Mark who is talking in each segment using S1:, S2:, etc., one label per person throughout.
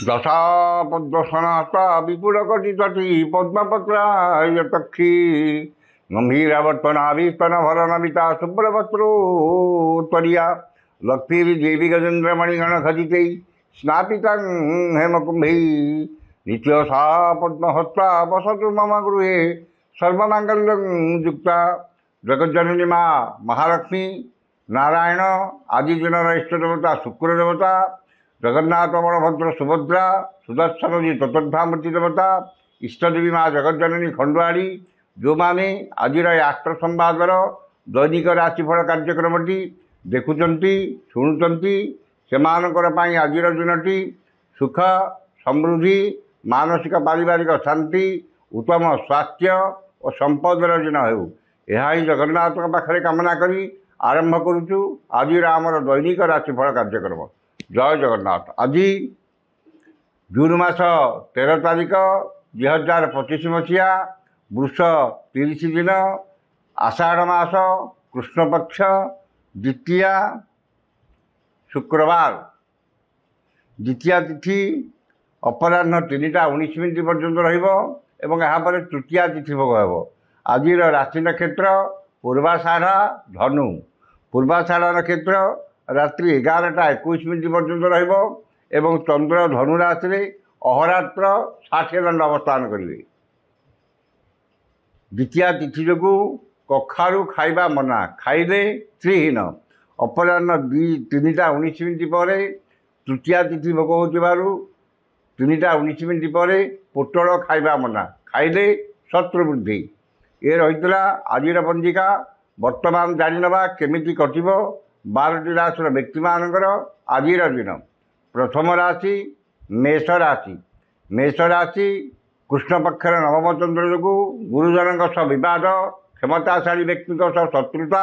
S1: দশা পদ্মসনাস্তা বিপুলকটিতটি পদ্মপত্রায়তক্ষী গম্ভীরাবর্তনাভিস্তনভরনমিতা শুভ্রবস্ত্রোত্তরিয়া লক্ষ্মীর্দেবী গজেন্দ্রমণিগণখচিতৈ স্নাপিতং হেমকুম্ভৈ নিত্য সা পদ্মহস্তা বসতু মম গৃহে সর্বমাঙ্গল্যং যুক্তা। জগজ্জননী মা মহালক্ষ্মী, নারায়ণ আদি জনের ইষ্টদেবতা শুক্রদেবতা, জগন্নাথ বলভদ্র সুভদ্রা, সুদর্শনজি চতুর্ধামূর্তি ଦେବତା, ଇଷ୍ଟଦେବୀ ମା ଜଗଜ୍ଜନନୀ ଖଣ୍ଡୁଆଳି, ଯେଉଁମାନେ ଆଜିର ଏ ଆଷ୍ଟ୍ର ସମ୍ବାଦର ଦୈନିକ ରାଶିଫଳ କାର୍ଯ୍ୟକ୍ରମଟି ଦେଖୁଛନ୍ତି ଶୁଣୁଛନ୍ତି, ସେମାନଙ୍କର ପାଇଁ ଆଜିର ଦିନଟି ସୁଖ ସମୃଦ୍ଧି, ମାନସିକ ପାରିବାରିକ ଶାନ୍ତି, ଉତ୍ତମ ସ୍ୱାସ୍ଥ୍ୟ ଓ ସମ୍ପଦର ଦିନ ହେଉ, ଏହା ହିଁ ଜଗନ୍ନାଥଙ୍କ ପାଖରେ କାମନା କରି ଆରମ୍ଭ କରୁଛୁ ଆଜିର ଆମର ଦୈନିକ ରାଶିଫଳ କାର୍ଯ୍ୟକ୍ରମ। ଜୟ ଜଗନ୍ନାଥ। ଆଜି ଜୁନ୍ ମାସ 13 ତାରିଖ 2025 ମସିହା, ବୃଷ 30 ଦିନ, ଆଷାଢ଼ ମାସ କୃଷ୍ଣପକ୍ଷ ଦ୍ୱିତୀୟା ଶୁକ୍ରବାର। ଦ୍ୱିତୀୟା ତିଥି ଅପରାହ୍ନ 3ଟା 19 ମିନିଟ୍ ପର୍ଯ୍ୟନ୍ତ ରହିବ ଏବଂ ଏହାପରେ ତୃତୀୟା ତିଥି ଭୋଗ ହେବ। ଆଜିର ରାଶି ନକ୍ଷତ୍ର ପୂର୍ବାଷାଢ଼ ଧନୁ। ପୂର୍ବାଷାଢ଼ ନକ୍ଷତ୍ର ରାତ୍ରି 11ଟା 21 ମିନିଟ୍ ପର୍ଯ୍ୟନ୍ତ ରହିବ ଏବଂ ଚନ୍ଦ୍ର ଧନୁ ରାଶିରେ ଅହରାତ୍ର 60 ଦଣ୍ଡ ଅବସ୍ଥାନ କରିବେ। ଦ୍ୱିତୀୟା ତିଥି ଯୋଗୁଁ କଖାରୁ ଖାଇବା ମନା, ଖାଇଲେ ତ୍ରିହୀନ। ଅପରାହ୍ନ 3ଟା 19 ମିନିଟ୍ ପରେ ତୃତୀୟା ତିଥି ଭୋଗ ହେଉଥିବାରୁ 3ଟା 19 ମିନିଟ୍ ପରେ ପୋଟଳ ଖାଇବା ମନା, ଖାଇଲେ ଶତ୍ରୁ ବୃଦ୍ଧି। ଏ ରହିଥିଲା ଆଜିର ପଞ୍ଜିକା। ବର୍ତ୍ତମାନ ଜାଣିନେବା କେମିତି କଟିବ 12ଟି ରାଶିର ବ୍ୟକ୍ତିମାନଙ୍କର ଆଜିର ଦିନ। ପ୍ରଥମ ରାଶି ମେଷ ରାଶି। ମେଷ ରାଶି କୃଷ୍ଣପକ୍ଷର ନବମ ଚନ୍ଦ୍ର ଯୋଗୁଁ ଗୁରୁଜନଙ୍କ ସହ ବିବାଦ, କ୍ଷମତାଶାଳୀ ବ୍ୟକ୍ତିଙ୍କ ସହ ଶତ୍ରୁତା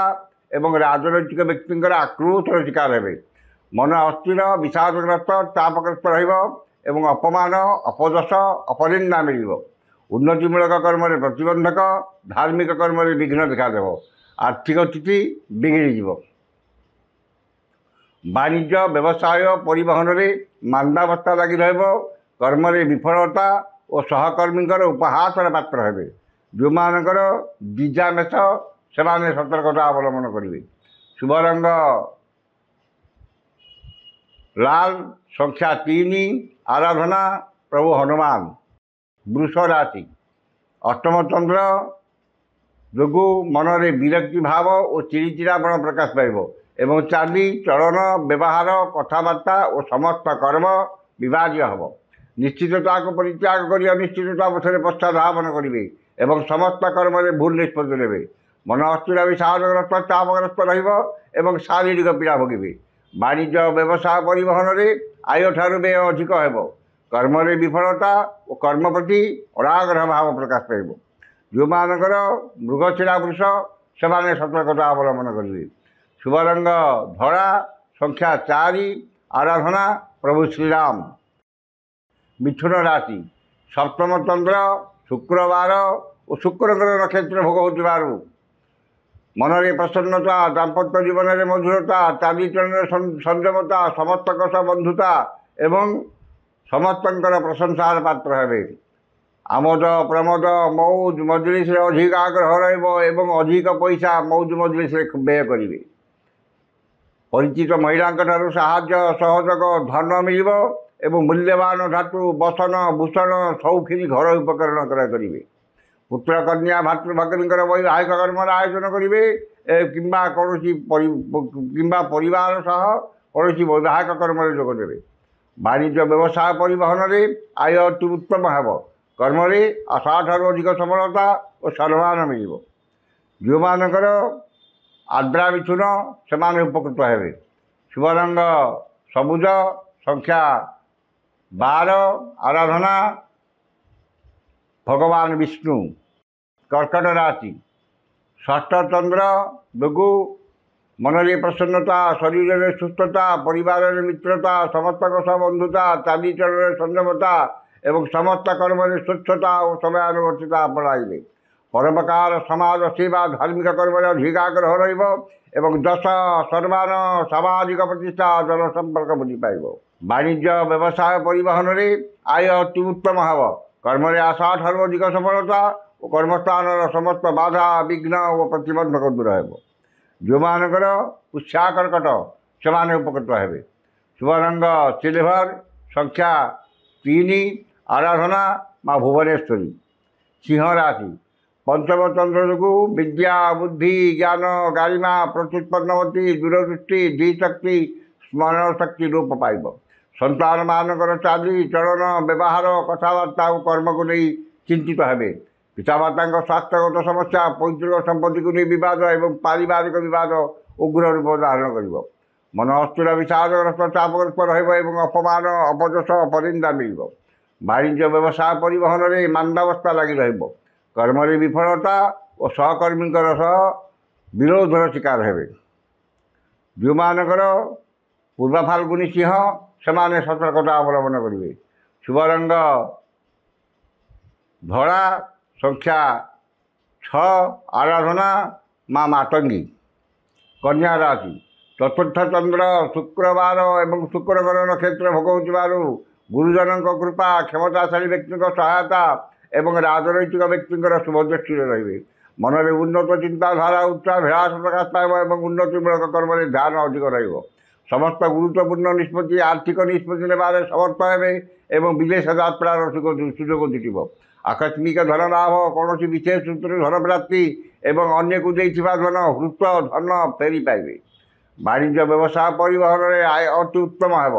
S1: ଏବଂ ରାଜନୈତିକ ବ୍ୟକ୍ତିଙ୍କର ଆକ୍ରୋଶର ଶିକାର ହେବେ। ମନ ଅସ୍ଥିର, ବିଷାଦଗ୍ରସ୍ତ, ଚାପଗ୍ରସ୍ତ ରହିବ ଏବଂ ଅପମାନ, ଅପଯଶ, ଅପନିନ୍ଦା ମିଳିବ। ଉନ୍ନତିମୂଳକ କର୍ମରେ ପ୍ରତିବନ୍ଧକ, ଧାର୍ମିକ କର୍ମରେ ବିଘ୍ନ ଦେଖାଦେବ। ଆର୍ଥିକ ସ୍ଥିତି ବିଗିଡ଼ିଯିବ। ବାଣିଜ୍ୟ, ବ୍ୟବସାୟ, ପରିବହନରେ ମାନ୍ଦାବସ୍ଥା ଲାଗି ରହିବ। କର୍ମରେ ବିଫଳତା ଓ ସହକର୍ମୀଙ୍କର ଉପହାସର ପାତ୍ର ହେବେ। ଯେଉଁମାନଙ୍କର ଦ୍ୱିଜା ମେଷ, ସେମାନେ ସତର୍କତା ଅବଲମ୍ବନ କରିବେ। ଶୁଭ ରଙ୍ଗ ଲାଲ, ସଂଖ୍ୟା 3, ଆରାଧନା ପ୍ରଭୁ ହନୁମାନ। ବୃଷ ରାଶି ଅଷ୍ଟମ ଚନ୍ଦ୍ର ଯୋଗୁଁ ମନରେ ବିରକ୍ତି ଭାବ ଓ ଚିଡ଼ିଚିଡ଼ାପଣ ପ୍ରକାଶ ପାଇବ ଏବଂ ଚାଲି ଚଳନ, ବ୍ୟବହାର, କଥାବାର୍ତ୍ତା ଓ ସମସ୍ତ କର୍ମ ବିବାଦୀୟ ହେବ। ନିଶ୍ଚିତତାକୁ ପରିତ୍ୟାଗ କରି ଅନିଶ୍ଚିତତା ପଛରେ ପଶ୍ଚାଧାବନ କରିବେ ଏବଂ ସମସ୍ତ କର୍ମରେ ଭୁଲ ନିଷ୍ପତ୍ତି ନେବେ। ମନ ଅସ୍ଥିର, ବିଷାଦଗ୍ରସ୍ତ, ଚାପଗ୍ରସ୍ତ ରହିବ ଏବଂ ଶାରୀରିକ ପୀଡ଼ା ଭୋଗିବେ। ବାଣିଜ୍ୟ, ବ୍ୟବସାୟ, ପରିବହନରେ ଆୟଠାରୁ ବ୍ୟୟ ଅଧିକ ହେବ। କର୍ମରେ ବିଫଳତା ଓ କର୍ମ ପ୍ରତି ଅନାଗ୍ରହ ଭାବ ପ୍ରକାଶ ପାଇବ। ଯେଉଁମାନଙ୍କର ମୃଗଶିରା ବୃଷ, ସେମାନେ ସତର୍କତା ଅବଲମ୍ବନ କରିବେ। ଶୁଭ ରଙ୍ଗ ଧଳା, ସଂଖ୍ୟା 4, ଆରାଧନା ପ୍ରଭୁ ଶ୍ରୀରାମ। ମିଥୁନ ରାଶି ସପ୍ତମ ଚନ୍ଦ୍ର ଶୁକ୍ରବାର ଓ ଶୁକ୍ରଙ୍କର ନକ୍ଷତ୍ର ଭୋଗ ହେଉଥିବାରୁ ମନରେ ପ୍ରସନ୍ନତା, ଦାମ୍ପତ୍ୟ ଜୀବନରେ ମଧୁରତା, ଚାଲିଚଳନରେ ସଂଯମତା, ସମସ୍ତଙ୍କ ସହ ବନ୍ଧୁତା ଏବଂ ସମସ୍ତଙ୍କର ପ୍ରଶଂସାର ପାତ୍ର ହେବେ। ଆମୋଦ ପ୍ରମୋଦ, ମଉଜ ମଜଲିସରେ ଅଧିକ ଆଗ୍ରହ ରହିବ ଏବଂ ଅଧିକ ପଇସା ମଉଜ ମଜଲିସରେ ବ୍ୟୟ କରିବେ। ପରିଚିତ ମହିଳାଙ୍କ ଠାରୁ ସାହାଯ୍ୟ, ସହଯୋଗ, ଧନ ମିଳିବ ଏବଂ ମୂଲ୍ୟବାନ ଧାତୁ, ବସନ, ଭୂଷଣ, ସୌଖିନୀ ଘରୋଇ ଉପକରଣ କ୍ରୟ କରିବେ। ପୁତ୍ର, କନ୍ୟା, ଭାତୃଭଗ୍ନୀଙ୍କର ବୈବାହିକ କର୍ମର ଆୟୋଜନ କରିବେ କିମ୍ବା ପରିବାର ସହ କୌଣସି ବୈବାହିକ କର୍ମରେ ଯୋଗ ଦେବେ। ବାଣିଜ୍ୟ, ବ୍ୟବସାୟ, ପରିବହନରେ ଆୟ ଅତି ଉତ୍ତମ ହେବ। କର୍ମରେ ଆଶାଠାରୁ ଅଧିକ ସଫଳତା ଓ ସମ୍ମାନ ମିଳିବ। ଯେଉଁମାନଙ୍କର ଆର୍ଦ୍ରା ମିଥୁନ, ସେମାନେ ଉପକୃତ ହେବେ। ଶୁଭ ରଙ୍ଗ ସବୁଜ, ସଂଖ୍ୟା 12, ଆରାଧନା ଭଗବାନ ବିଷ୍ଣୁ। କର୍କଟ ରାଶି ଷଷ୍ଠ ଚନ୍ଦ୍ର ଯୋଗୁଁ ମନରେ ପ୍ରସନ୍ନତା, ଶରୀରରେ ସୁସ୍ଥତା, ପରିବାରରେ ମିତ୍ରତା, ସମସ୍ତଙ୍କ ସହ ବନ୍ଧୁତା, ଚାଲିଚଳନରେ ସଂଯମତା ଏବଂ ସମସ୍ତ କର୍ମରେ ସ୍ୱଚ୍ଛତା ଓ ସମୟାନୁବର୍ତ୍ତିତା ଆପଣାଇବେ। ପରୋପକାର, ସମାଜ ସେବା, ଧାର୍ମିକ କର୍ମରେ ଅଧିକ ଆଗ୍ରହ ରହିବ ଏବଂ ଯଶ, ସମ୍ମାନ, ସାମାଜିକ ପ୍ରତିଷ୍ଠା, ଜନସମ୍ପର୍କ ବୃଦ୍ଧି ପାଇବ। ବାଣିଜ୍ୟ ବ୍ୟବସାୟ ପରିବହନରେ ଆୟ ଅତି ଉତ୍ତମ ହେବ। କର୍ମରେ ଆଶା ଠାରୁ ଅଧିକ ସଫଳତା ଓ କର୍ମସ୍ଥାନର ସମସ୍ତ ବାଧା ବିଘ୍ନ ଓ ପ୍ରତିବନ୍ଧକ ଦୂର ହେବ। ଯେଉଁମାନଙ୍କର ପୁଷ୍ୟା କର୍କଟ ସେମାନେ ଉପକୃତ ହେବେ। ଶୁଭ ରଙ୍ଗ ସିଲଭର, ସଂଖ୍ୟା 3, ଆରାଧନା ମା ଭୁବନେଶ୍ୱରୀ। ସିଂହ ରାଶି, ପଞ୍ଚମ ଚନ୍ଦ୍ର ଯୋଗୁଁ ବିଦ୍ୟା ବୁଦ୍ଧି ଜ୍ଞାନ ଗାରିମା ପ୍ରତ୍ୟୁତ୍ପନ୍ନବତୀ ଦୂରଦୃଷ୍ଟି ଧୀଶକ୍ତି ସ୍ମରଣ ଶକ୍ତି ରୂପ ପାଇବ। ସନ୍ତାନମାନଙ୍କର ଚାଲି ଚଳନ ବ୍ୟବହାର କଥାବାର୍ତ୍ତା ଓ କର୍ମକୁ ନେଇ ଚିନ୍ତିତ ହେବେ। ପିତାମାତାଙ୍କ ସ୍ୱାସ୍ଥ୍ୟଗତ ସମସ୍ୟା, ପୈତୃକ ସମ୍ପତ୍ତିକୁ ନେଇ ବିବାଦ ଏବଂ ପାରିବାରିକ ବିବାଦ ଉଗ୍ର ରୂପ ଧାରଣ କରିବ। ମନ ଅସ୍ଥିର ବିଷାଦଗ୍ରସ୍ତ ଚାପଗ୍ରସ୍ତ ରହିବ ଏବଂ ଅପମାନ ଅପଯଶ ପରିନିନ୍ଦା ମିଳିବ। ବାଣିଜ୍ୟ ବ୍ୟବସାୟ ପରିବହନରେ ମାନ୍ଦାବସ୍ଥା ଲାଗି ରହିବ। କର୍ମରେ ବିଫଳତା ଓ ସହକର୍ମୀଙ୍କର ସହ ବିରୋଧର ଶିକାର ହେବେ। ଯେଉଁମାନଙ୍କର ପୂର୍ବ ଫାଲ୍ଗୁନୀ ସିଂହ ସେମାନେ ସତର୍କତା ଅବଲମ୍ବନ କରିବେ। ଶୁଭ ରଙ୍ଗ ଧଳା, ସଂଖ୍ୟା 6, ଆରାଧନା ମା ମାତଙ୍ଗୀ। କନ୍ୟା ରାଶି, ଚତୁର୍ଥ ଚନ୍ଦ୍ର ଶୁକ୍ରବାର ଏବଂ ଶୁକ୍ରଙ୍କର ନକ୍ଷତ୍ର ଭୋଗ ହେଉଥିବାରୁ ଗୁରୁଜନଙ୍କ କୃପା, କ୍ଷମତାଶାଳୀ ବ୍ୟକ୍ତିଙ୍କ ସହାୟତା ଏବଂ ରାଜନୈତିକ ବ୍ୟକ୍ତିଙ୍କର ଶୁଭଦୃଷ୍ଟିରେ ରହିବେ। ମନରେ ଉନ୍ନତ ଚିନ୍ତାଧାରା ଉଚ୍ଚାଭିଳାଷ ପ୍ରକାଶ ପାଇବ ଏବଂ ଉନ୍ନତିମୂଳକ କର୍ମରେ ଧ୍ୟାନ ଅଧିକ ରହିବ। ସମସ୍ତ ଗୁରୁତ୍ୱପୂର୍ଣ୍ଣ ନିଷ୍ପତ୍ତି ଆର୍ଥିକ ନିଷ୍ପତ୍ତି ନେବାରେ ସମର୍ଥ ହେବେ ଏବଂ ବିଦେଶ ଯାତ୍ରାର ସୁଯୋଗ ଜୁଟିବ। ଆକସ୍ମିକ ଧନ ଲାଭ, କୌଣସି ବିଶେଷ ସୂତ୍ରରେ ଧନ ପ୍ରାପ୍ତି ଏବଂ ଅନ୍ୟକୁ ଦେଇଥିବା ଧନ ହୃତ ଧନ ଫେରି ପାଇବେ। ବାଣିଜ୍ୟ ବ୍ୟବସାୟ ପରିବହନରେ ଆୟ ଅତି ଉତ୍ତମ ହେବ।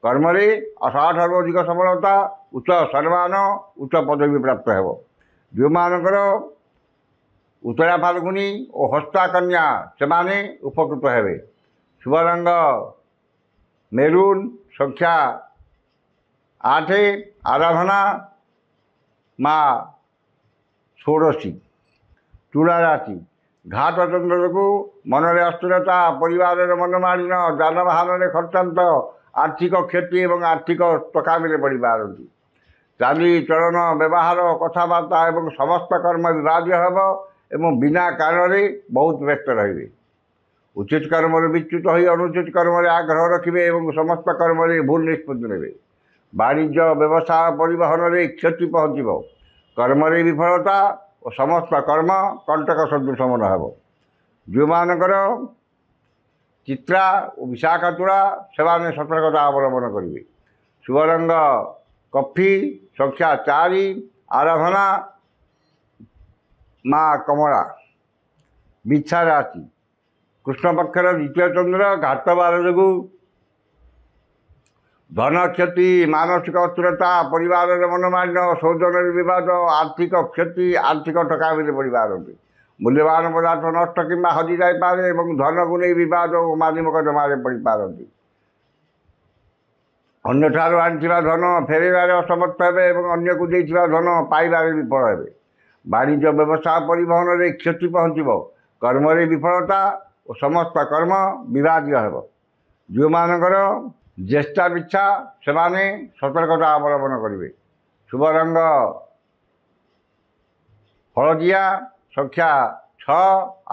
S1: କର୍ମରେ ଆଶାଠାରୁ ଅଧିକ ସଫଳତା, ଉଚ୍ଚ ସମ୍ମାନ, ଉଚ୍ଚ ପଦବୀ ପ୍ରାପ୍ତ ହେବ। ଯେଉଁମାନଙ୍କର ଉତ୍ତରା ଫାଲ୍ଗୁନୀ ଓ ହସ୍ତା କନ୍ୟା ସେମାନେ ଉପକୃତ ହେବେ। ଶୁଭ ରଙ୍ଗ ମେରୁନ୍, ସଂଖ୍ୟା 8, ଆରାଧନା ମା ଷୋଡ଼ଶୀ। ତୁଳା ରାଶି, ଘାତ ଚନ୍ଦ୍ର ଯୋଗୁଁ ମନରେ ଅସ୍ଥିରତା, ପରିବାରର ମନମାଳିନ, ଯାନବାହନରେ ଖର୍ଚ୍ଚାନ୍ତ, ଆର୍ଥିକ କ୍ଷତି ଏବଂ ଆର୍ଥିକ ଠକାମିରେ ପଡ଼ିପାରନ୍ତି। ଚାଲି ଚଳନ ବ୍ୟବହାର କଥାବାର୍ତ୍ତା ଏବଂ ସମସ୍ତ କର୍ମ ବିବାଦୀୟ ହେବ ଏବଂ ବିନା କାରଣରେ ବହୁତ ବ୍ୟସ୍ତ ରହିବେ। ଉଚିତ କର୍ମରୁ ବିଚ୍ୟୁତ ହୋଇ ଅନୁଚିତ କର୍ମରେ ଆଗ୍ରହ ରଖିବେ ଏବଂ ସମସ୍ତ କର୍ମରେ ଭୁଲ ନିଷ୍ପତ୍ତି ନେବେ। ବାଣିଜ୍ୟ ବ୍ୟବସାୟ ପରିବହନରେ କ୍ଷତି ପହଞ୍ଚିବ। କର୍ମରେ ବିଫଳତା ଓ ସମସ୍ତ କର୍ମ କଣ୍ଟକ ସଦୃଶ ମନ ହେବ। ଯେଉଁମାନଙ୍କର ଚିତ୍ରା ଓ ବିଶାଖା ତୁଳା ସେମାନେ ସତର୍କତା ଅବଲମ୍ବନ କରିବେ। ଶୁଭ ରଙ୍ଗ କଫି, ସଂଖ୍ୟା 4, ଆରାଧନା ମା କମଳା। ବିଛା ରାଶି, କୃଷ୍ଣପକ୍ଷର ଦ୍ୱିତୀୟ ଚନ୍ଦ୍ର ଘାତବାର ଯୋଗୁଁ ଧନ କ୍ଷତି, ମାନସିକ ଅସ୍ଥିରତା, ପରିବାରର ମନମାଳିନ, ସୌଜନ୍ୟରେ ବିବାଦ, ଆର୍ଥିକ କ୍ଷତି, ଆର୍ଥିକ ଠକାମିରେ ପଡ଼ିପାରନ୍ତି। ମୂଲ୍ୟବାନ ପଦାର୍ଥ ନଷ୍ଟ କିମ୍ବା ହଜିଯାଇପାରେ ଏବଂ ଧନକୁ ନେଇ ବିବାଦ ଓ ମାଲିମକଦ୍ଦମାରେ ପଡ଼ିପାରନ୍ତି। ଅନ୍ୟଠାରୁ ଆଣିଥିବା ଧନ ଫେରାଇବାରେ ଅସମର୍ଥ ହେବେ ଏବଂ ଅନ୍ୟକୁ ଦେଇଥିବା ଧନ ପାଇବାରେ ବିଫଳ ହେବେ। ବାଣିଜ୍ୟ ବ୍ୟବସାୟ ପରିବହନରେ କ୍ଷତି ପହଞ୍ଚିବ। କର୍ମରେ ବିଫଳତା ଓ ସମସ୍ତ କର୍ମ ବିବାଦୀୟ ହେବ। ଯେଉଁମାନଙ୍କର ଜ୍ୟେଷ୍ଠା ବିଚ୍ଛା ସେମାନେ ସତର୍କତା ଅବଲମ୍ବନ କରିବେ। ଶୁଭ ରଙ୍ଗ ହଳଦିଆ, ସଂଖ୍ୟା 6,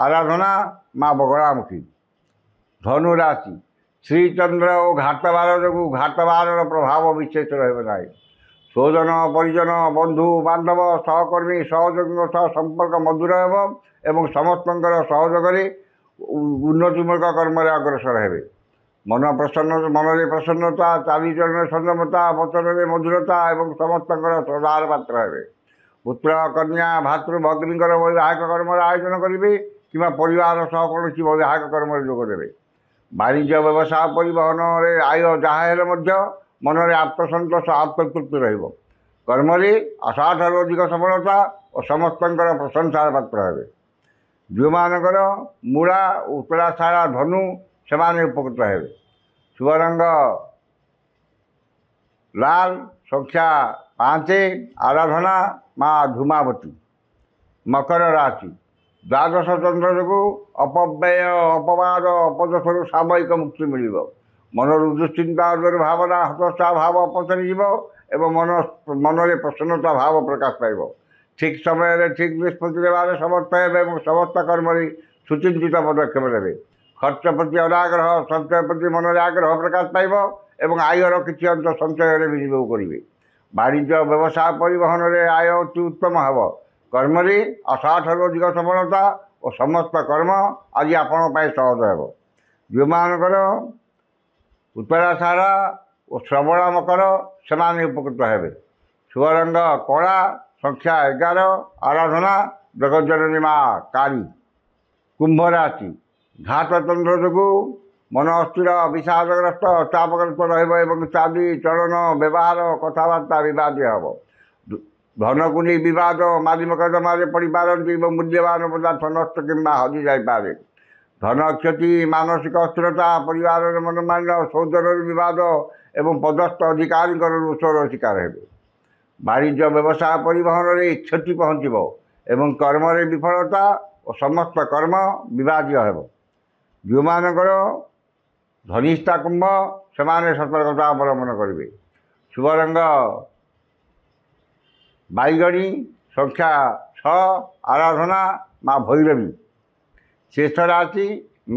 S1: ଆରାଧନା ମା ବଗଳାମୁଖୀ। ଧନୁ ରାଶି, ଶ୍ରୀଚନ୍ଦ୍ର ଓ ଘାତବାର ଯୋଗୁଁ ଘାତବାରର ପ୍ରଭାବ ବିଶେଷ ରହିବ ନାହିଁ। ସ୍ୱଜନ ପରିଜନ, ବନ୍ଧୁ ବାନ୍ଧବ, ସହକର୍ମୀ ସହଯୋଗୀଙ୍କ ସହ ସମ୍ପର୍କ ମଧୁର ହେବ ଏବଂ ସମସ୍ତଙ୍କର ସହଯୋଗରେ ଉନ୍ନତିମୂଳକ କର୍ମରେ ଅଗ୍ରସର ହେବେ। ମନରେ ପ୍ରସନ୍ନତା, ଚାଲିଚଳନରେ ସଂଯମତା, ବଚନରେ ମଧୁରତା ଏବଂ ସମସ୍ତଙ୍କର ଶ୍ରଦ୍ଧାର ପାତ୍ର ହେବେ। ପୁତ୍ର କନ୍ୟା ଭାତୃ ଭଗ୍ନୀଙ୍କର ବୈବାହିକ କର୍ମର ଆୟୋଜନ କରିବେ କିମ୍ବା ପରିବାର ସହ କୌଣସି ବୈବାହିକ କର୍ମରେ ଯୋଗ ଦେବେ। ବାଣିଜ୍ୟ ବ୍ୟବସାୟ ପରିବହନରେ ଆୟ ଯାହା ହେଲେ ମଧ୍ୟ ମନରେ ଆତ୍ମସନ୍ତୋଷ ଆତ୍ମତୃପ୍ତି ରହିବ। କର୍ମରେ ଆଶାଠାରୁ ଅଧିକ ସଫଳତା ଓ ସମସ୍ତଙ୍କର ପ୍ରଶଂସାର ପାତ୍ର ହେବେ। ଯେଉଁମାନଙ୍କର ମୂଳା ଓ ଉତ୍ତରାଷାଢ଼ା ଧନୁ ସେମାନେ ଉପକୃତ ହେବେ। ଶୁଭ ରଙ୍ଗ ଲାଲ, ସଂଖ୍ୟା 5, ଆରାଧନା ମା ଧୂମାବତୀ। ମକର ରାଶି, ଦ୍ୱାଦଶ ଚନ୍ଦ୍ର ଯୋଗୁଁ ଅପବ୍ୟୟ, ଅପବାଦ, ଅପଯଶରୁ ସାମୟିକ ମୁକ୍ତି ମିଳିବ। ମନରୁ ଦୁଶ୍ଚିନ୍ତା, ଦୁର୍ଭାବନା, ହତୋତ୍ସାହ ଭାବ ଅପସରିଯିବ ଏବଂ ମନରେ ପ୍ରସନ୍ନତା ଭାବ ପ୍ରକାଶ ପାଇବ। ଠିକ୍ ସମୟରେ ଠିକ୍ ନିଷ୍ପତ୍ତି ନେବାରେ ସମର୍ଥ ହେବେ ଏବଂ ସମସ୍ତ କର୍ମରେ ସୁଚିନ୍ତିତ ପଦକ୍ଷେପ ନେବେ। ଖର୍ଚ୍ଚ ପ୍ରତି ଅନାଗ୍ରହ, ସଞ୍ଚୟ ପ୍ରତି ମନରେ ଆଗ୍ରହ ପ୍ରକାଶ ପାଇବ ଏବଂ ଆୟର କିଛି ଅଂଶ ସଞ୍ଚୟରେ ବିନିଯୋଗ କରିବେ। ବାଣିଜ୍ୟ ବ୍ୟବସାୟ ପରିବହନରେ ଆୟ ଅତି ଉତ୍ତମ ହେବ। କର୍ମରେ ଆଶାଠାରୁ ଅଧିକ ସଫଳତା ଓ ସମସ୍ତ କର୍ମ ଆଜି ଆପଣଙ୍କ ପାଇଁ ସହଜ ହେବ। ଯେଉଁମାନଙ୍କର ଉତ୍ତରାଷାଢ଼ ଓ ଶ୍ରବଣ ମକର ସେମାନେ ଉପକୃତ ହେବେ। ଶୁଭ ରଙ୍ଗ କଳା, ସଂଖ୍ୟା 11, ଆରାଧନା ଜଗଜ୍ଜନନୀ ମା କାଳୀ। କୁମ୍ଭ ରାଶି, ଘାତଚନ୍ଦ୍ର ଯୋଗୁଁ ମନ ଅସ୍ଥିର, ବିଷାଦଗ୍ରସ୍ତ, ଚାପଗ୍ରସ୍ତ ରହିବ ଏବଂ ଚାଲି ଚଳନ ବ୍ୟବହାର କଥାବାର୍ତ୍ତା ବିବାଦୀୟ ହେବ। ଧନକୁ ନେଇ ବିବାଦ, ମାଲି ମକଦ୍ଦମାରେ ପଡ଼ିପାରନ୍ତି ଏବଂ ମୂଲ୍ୟବାନ ପଦାର୍ଥ ନଷ୍ଟ କିମ୍ବା ହଜି ଯାଇପାରେ। ଧନ କ୍ଷତି, ମାନସିକ ଅସ୍ଥିରତା, ପରିବାରରେ ମନୋମାଳିନ୍ୟ, ସୌଜନ୍ୟରେ ବିବାଦ ଏବଂ ପଦସ୍ଥ ଅଧିକାରୀଙ୍କର ରୋଷର ଶିକାର ହେବେ। ବାଣିଜ୍ୟ ବ୍ୟବସାୟ ପରିବହନରେ କ୍ଷତି ପହଞ୍ଚିବ ଏବଂ କର୍ମରେ ବିଫଳତା ଓ ସମସ୍ତ କର୍ମ ବିବାଦୀୟ ହେବ। ଯେଉଁମାନଙ୍କର ଧନିଷ୍ଠା କୁମ୍ଭ ସେମାନେ ସତର୍କତା ଅବଲମ୍ବନ କରିବେ। ଶୁଭ ରଙ୍ଗ ବାଇଗଣୀ, ସଂଖ୍ୟା 6, ଆରାଧନା ମା ଭୈରବୀ। ଶେଷ ରାଶି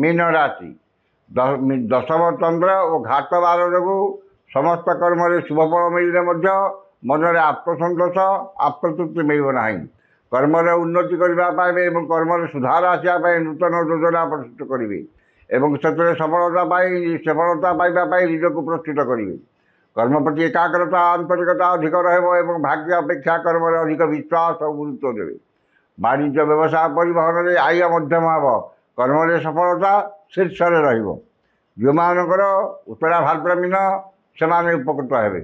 S1: ମୀନ ରାଶି। ଦଶମ ଚନ୍ଦ୍ର ଓ ଘାତ ବାର ଯୋଗୁଁ ସମସ୍ତ କର୍ମରେ ଶୁଭଫଳ ମିଳିଲେ ମଧ୍ୟ ମନରେ ଆତ୍ମସନ୍ତୋଷ, ଆତ୍ମତୃପ୍ତି ମିଳିବ ନାହିଁ। କର୍ମରେ ଉନ୍ନତି କରିବା ପାଇଁ ଏବଂ କର୍ମରେ ସୁଧାର ଆସିବା ପାଇଁ ନୂତନ ଯୋଜନା ପ୍ରସ୍ତୁତ କରିବେ ଏବଂ ସେଥିରେ ସଫଳତା ପାଇବା ପାଇଁ ନିଜକୁ ପ୍ରସ୍ତୁତ କରିବେ। କର୍ମ ପ୍ରତି ଏକାଗ୍ରତା, ଆନ୍ତରିକତା ଅଧିକ ରହିବ ଏବଂ ଭାଗ୍ୟ ଅପେକ୍ଷା କର୍ମରେ ଅଧିକ ବିଶ୍ୱାସ ଓ ଗୁରୁତ୍ୱ ଦେବେ। ବାଣିଜ୍ୟ ବ୍ୟବସାୟ ପରିବହନରେ ଆୟ ମଧ୍ୟମ ହେବ। କର୍ମରେ ସଫଳତା ଶୀର୍ଷରେ ରହିବ। ଯେଉଁମାନଙ୍କର ଉତ୍ତରା ଭାଦ୍ର ମୀନ ସେମାନେ ଉପକୃତ ହେବେ।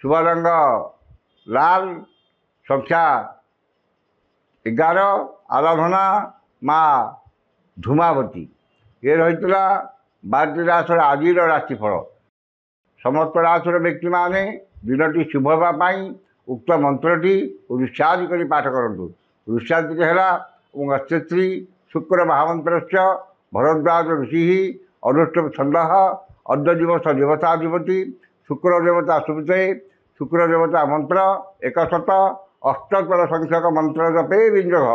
S1: ଶୁଭ ରଙ୍ଗ ଲାଲ, ସଂଖ୍ୟା 11, ଆରାଧନା ମା ଧୂମାବତୀ। ଏ ରହିଥିଲା 12ଟି ରାଶିର ଆଜିର ରାଶିଫଳ। ସମସ୍ତ ରାଶିର ବ୍ୟକ୍ତିମାନେ ଦିନଟି ଶୁଭ ହେବା ପାଇଁ ଉକ୍ତ ମନ୍ତ୍ରଟି ଋଷ୍ୟାଦି କରି ପାଠ କରନ୍ତୁ। ଋଷ୍ୟାଦିଟି ହେଲା ଓଁ ଅଶ୍ଚେତ୍ରୀ ଶୁକ୍ର ମହାମନ୍ତ୍ରସ୍ୟ ଭରଦ୍ୱାଜ ଋଷି ଅନୁଷ୍ଠୁପ ଛନ୍ଦଃ ଅଦ୍ୟ ଦିବସ ଦେବତାଧିପତି ଶୁକ୍ର ଦେବତା ସୁବୃତେ ଶୁକ୍ର ଦେବତା ମନ୍ତ୍ର 178 ସଂଖ୍ୟକ ମନ୍ତ୍ର ଜପେ ବିଞ୍ଜୋଗ।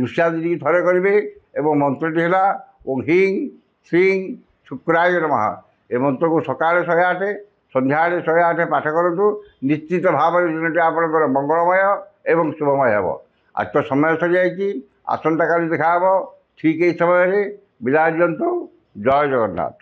S1: ଋଷ୍ୟାଦିଟି ଥରେ କରିବେ ଏବଂ ମନ୍ତ୍ରଟି ହେଲା ଓଁ ହିଂ ଶ୍ରୀଂ ଶୁକ୍ରାୟ ନମଃ। ଏ ମନ୍ତ୍ରକୁ ସକାଳେ 108, ସନ୍ଧ୍ୟାବେଳେ 108 ପାଠ କରନ୍ତୁ। ନିଶ୍ଚିତ ଭାବରେ ଦିନଟି ଆପଣଙ୍କର ମଙ୍ଗଳମୟ ଏବଂ ଶୁଭମୟ ହେବ। ଆଜି ତ ସମୟ ସରିଯାଇଛି, ଆସନ୍ତାକାଲି ଦେଖା ହେବ ଠିକ୍ ଏହି ସମୟରେ। ବିଦାୟ ଦିଅନ୍ତୁ। ଜୟ ଜଗନ୍ନାଥ।